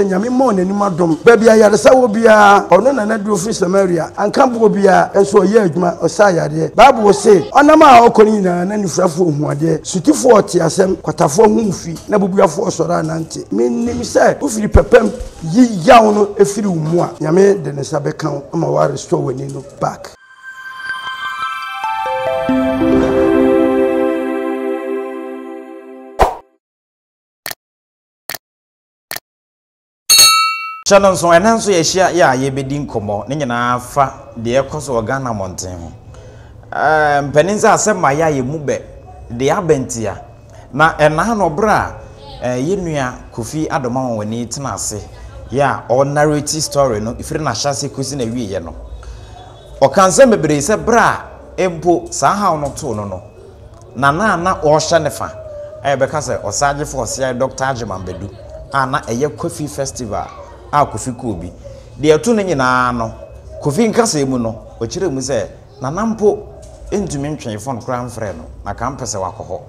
Nyame mo na nima dom baby ayaresa wo bia ono na na duro free Samaria anka bo bia enso ye adwuma osa yare Bible say onama okoni nyina na nifrafo ohuade sutifo oti asem kwatafo humfi na bubuafo osora nante mennim se ofiri pepem yi yawo no efiri umu a Nyame de ne sabe kan ma wa restore wani no back. Channel so enanso ye hia ya ye bedi nkomo ne nyina fa de ekoso Ghana monten ho mpaninza asema ya ye mube de abentia na ena no bra ye nua Kofi Adoma wani tena ase ya or narrative story no ifiri na hyase kosi na wiye no o kanse mebre se bra empo sa ha no to no na o hye ne fa beka se osaje force ya Dr. Ajimambedu ana eye Kofi festival Kofi Kobi de eto ne nyina no Kofi nkasa emu no o kire mu se na nampo entumi ntwen phone kra mfre no na kan pese wakoho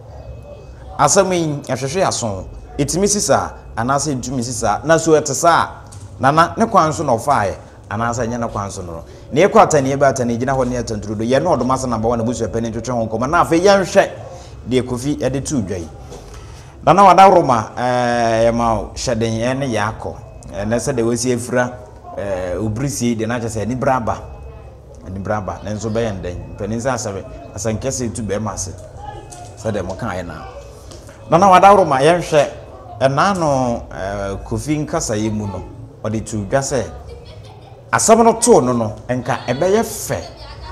asami ahwehwe aso etimi sisa anase entumi sisa na so etesa nana ne kwanso no faaye anase nya ne kwanso no ne ekwata ne eba atane gina ho ne atandrudo ye no odoma number 1 busu epene twetwe ho nkoma na afa ye nhwe de Kofi ede tu dwai nana wada roma ma hyeden ye ne yakọ na se de wasi efra obrisi de na chese ni braba na nso be yenden peninsa asabe asankese tu be mase se de mo kan ye na wada roma ye hwe na no Kofi nkasa ye mu no ode tu dwase asam no to no enka ebe ye fe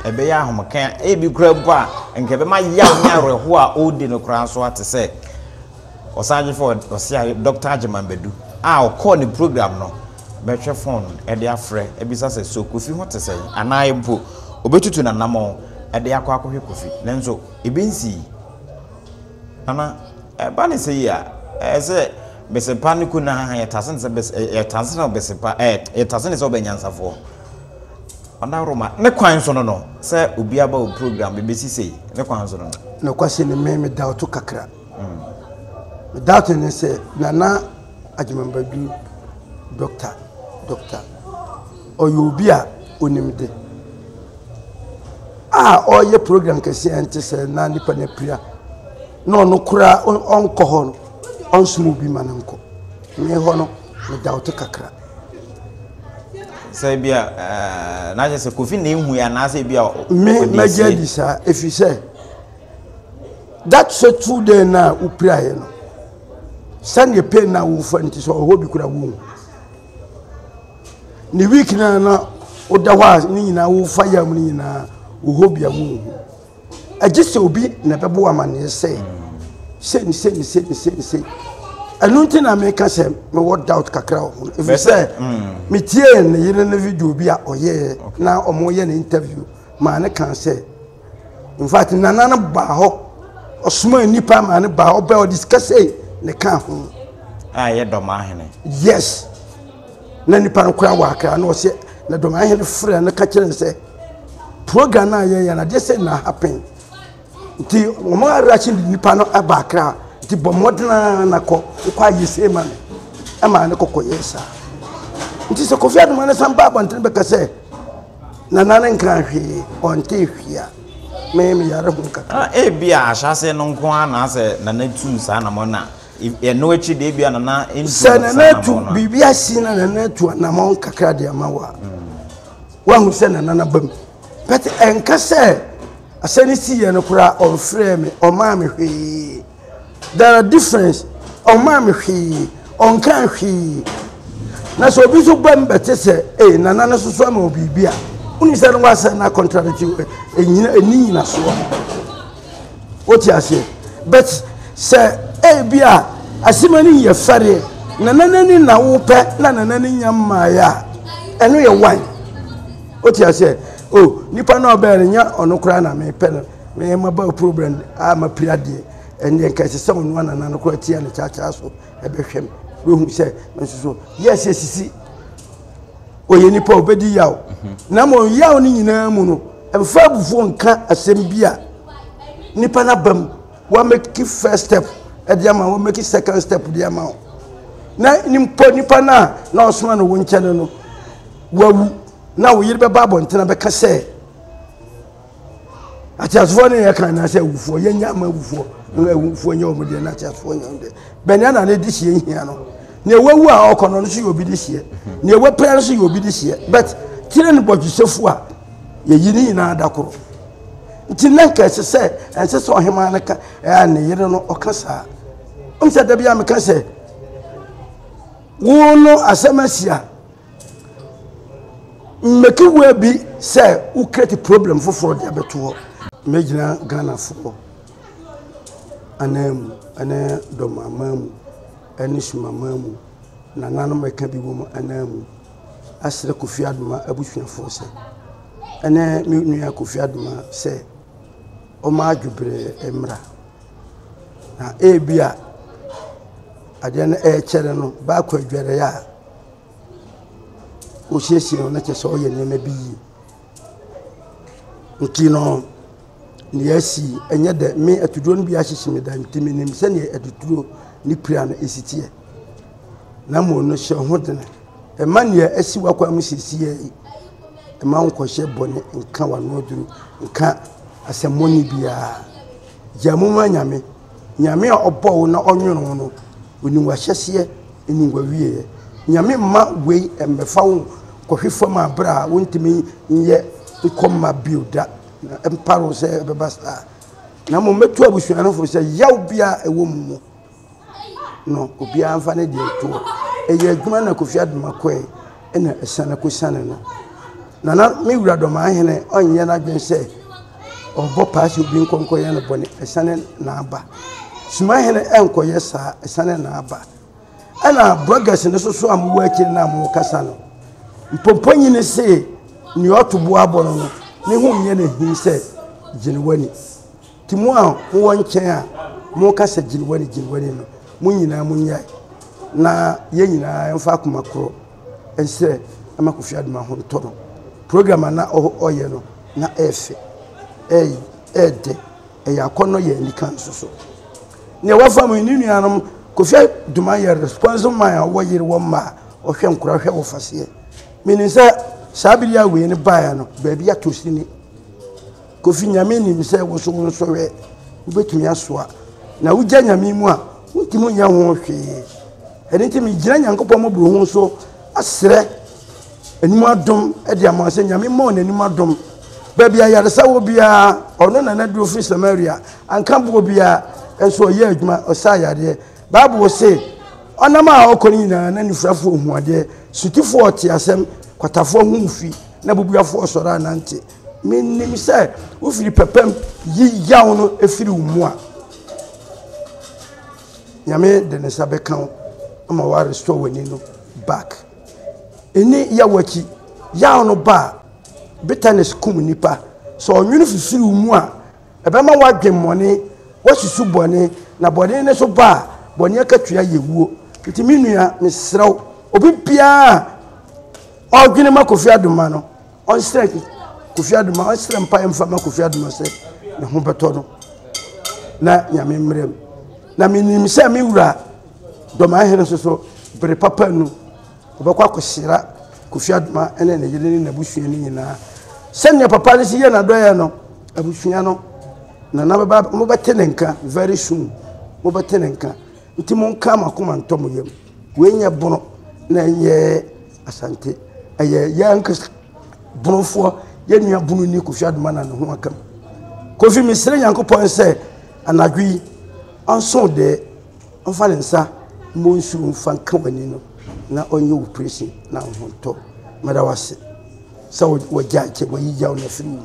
ebe ya ahomkan ebi kura ba enka be ma ya nyareho a odi no kura so atese osaje for osia Dr. Ajimambedu o call the program no betwe phone e de afre ebisa se so Kofi ho tese ana empo obetutu na namo e de akwa Kofi nenzo ebensi ana ba ne se ya se besepa ni kuna ya tasen se tasen besepa tasen se obenyansafo ona roma ne kwan so no se obi aba o program bebesi sei ne kwan so no na kwase ne me doubt kakra doubt ne se na Ajimambedu doctor oyobia onimde oye program kesi ente se na nipa na pria no no kura onko ho no onsumu bi mananko me ho no me doubt kakra se bia na je se Kofi na ehu ya na se bia me majedi sa efise that so true day na upria he no send your pain na wo fanti so obi kura wo ni week na odawa ni nyina wo fire mu ni nyina wo hobia wo agise obi na bebo amane say say anunti na me ka say me what doubt kakra ho if say me tie na yire na video bi a oye na omo ye na interview ma ne kan say in fact nana ba ho osuma nipa ma ne ba ho be o discuss ne kan ho ye doma hene yes na nipa no kwa waka na o se na doma hene frɛ na ka kire se program na ye na de se na happen ti o ma rachi nipa no abakra ti bomodna na ko kwa yese ma e ma ne kokko yesa nti se Kofi Adoma na samba bantin be ka se na nan kan hwe onte hwia me yare hu kaka bia ahase no nko ana se na na tu sa na mo na e no echi de bia na into se na tu bibia si na tu na mo kakra de amawa wa hu se na bam but enka se asani si ye no kura on frame o ma me hwe there are difference o ma me hwe on kan hwe na so bi so bam bete se na so so ma bibia uni se no wa se na contradict eni na so oti ase but se bia asimani ye fare nanani na wo pe na nanani nyamma ya eno ye wan oti ase nipa na obere nya ono kra na me pe me ma ba problem ma priade ende nka se onu na no kra tia ne chacha so ebehwem we hu se nso yes sisi oye nipa obedi yawo na mo yawo ni nyina mu no emfa bufu nka asem bia nipa na bam wa make first step ediama wa make second step diama na nipa na osoma no wonkyane no wawu na wo yiri beba abonten be ka se atiasfo ne ye kan na se wufo ye nya ma wufo nya omde na atiasfo nya omde benya na ne dihie hia no ne wawu a okono no so ye obi dihie ne wapra so ye obi dihie but tire ne bodwusefu a ye yini na adakoro nti na ka se ense so hema na ka ne yire no okasa umse da bia me ka se wono asemasia mmeki we bi say u create problem for the abeto megina Ghana fo anam ana do mamamu anish mamamu na nanu meka bi wo anam asre Kofi Adoma abusuafo se ana mi nua Kofi Adoma se o ma adwubre emra na ebia ade na chere no ba kwa adware ya o hiesie no na kese o ye nema bi nkino ni asi enye de me atuduro no bi ahyehye me da ntimi nim se ne atuduro ni pira no esitie na mo no hye ho de e ma ne asi wakwa mu siesie e ma nkohye bone nka wa no duru nka asemoni bia jamuma nyame a obo na onworo no oni wa hyese eni wa wie nyame ma wei embefa wo kohwefo ma bra wontimi nye ikoma builda emparo se bebasa na mo metu abusuano fo se yaw bia ewo mu no obi anfa ne de to eye adwuma na Kofi Adoma koe ena esana ko sane no na me wura do ma hene onye na dwen se obo paasi obi nkonko ye no bone esane na aba suma hene enkoye sa esane na aba ana bloggers ne so am working na mo kasa no mpomponyi ne se ni otobo abono no ne hu nye na hin se jinwani timu a wo nchen a mo kasa jinwani no mo nyina mo nyai na ye nyina emfa akoma kro ense ama Kofi Adoma ho to program na oye no na efe ede yakono ye nikan so ne wafa mo ni nuanom Kofi Adoma ye responsible man wo yire wo ma o hwe nkura hwe wo fase menin se sabiri a we ni baa no ba bia tosini Kofi nyame ni se wo so wo so we ubetumi asoa na wugya nyame mu a wutimu nya ho hwe enti mi gira nyankopɔ mo bro ho so asrɛ enimu adom e dia ma se nyame mo na enimu adom ba bia yaresa wo bia ono na na duro fi Samaria anka bo bia enso ye adwuma osa yade Bible say onama okoni na na nifrafo ohuade sutifo ɔte asɛm kwatafo hu mfi na bubuafo ɔsɔra nante menim sɛ wo firi pepem yi yawo no efiri umu a nyame de ne sabe kan ama wa restore wani no back eni ya waki yawo no ba bitterness kum nipa so onwunu fifiri umu a ebema wadwemmone wasusu bone na bone ne so ba bone akatua yewuo nti minua mesrew obi bia ogwene ma Kofi Adoma no on strike Kofi Adoma on strike mpa emfa ma Kofi Adoma se ne ho beto no na nyame mrem na minim se mi wura Doma here so bere papa nu obekwa kwosira Kofi Adoma ene ne yire ni na busua ni nyina se ne papa ne se ye na doye no abusua no na baba mo betenenka very soon mo betenenka nti mo nka makoma ntomo yem wenya bono na nye asante eye yanka bonofo ye nua bono ni Kofi Adoma na ne ho akam Kofi misre yankopon se anadwi anso de onfa nsa mo nsu mfa nka wani no na onye operation na ho to madawase so wajake wayijaw na firi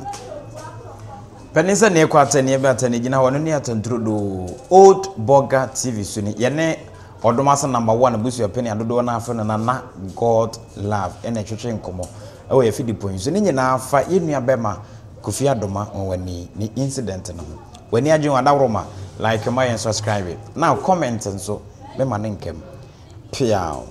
Penisa ne kwata ne be atane gina wono ne atanturo Old Burger TV so ni ye ne Odomasa number 1 busu openi adodo na afa na God love ene twetwe nkomo e ye fidi point so ni nyina afa ye nua bema Kofi Adoma wani ni incident no wani agye wadawroma like my and subscribe now comment nso bema ne nkem piao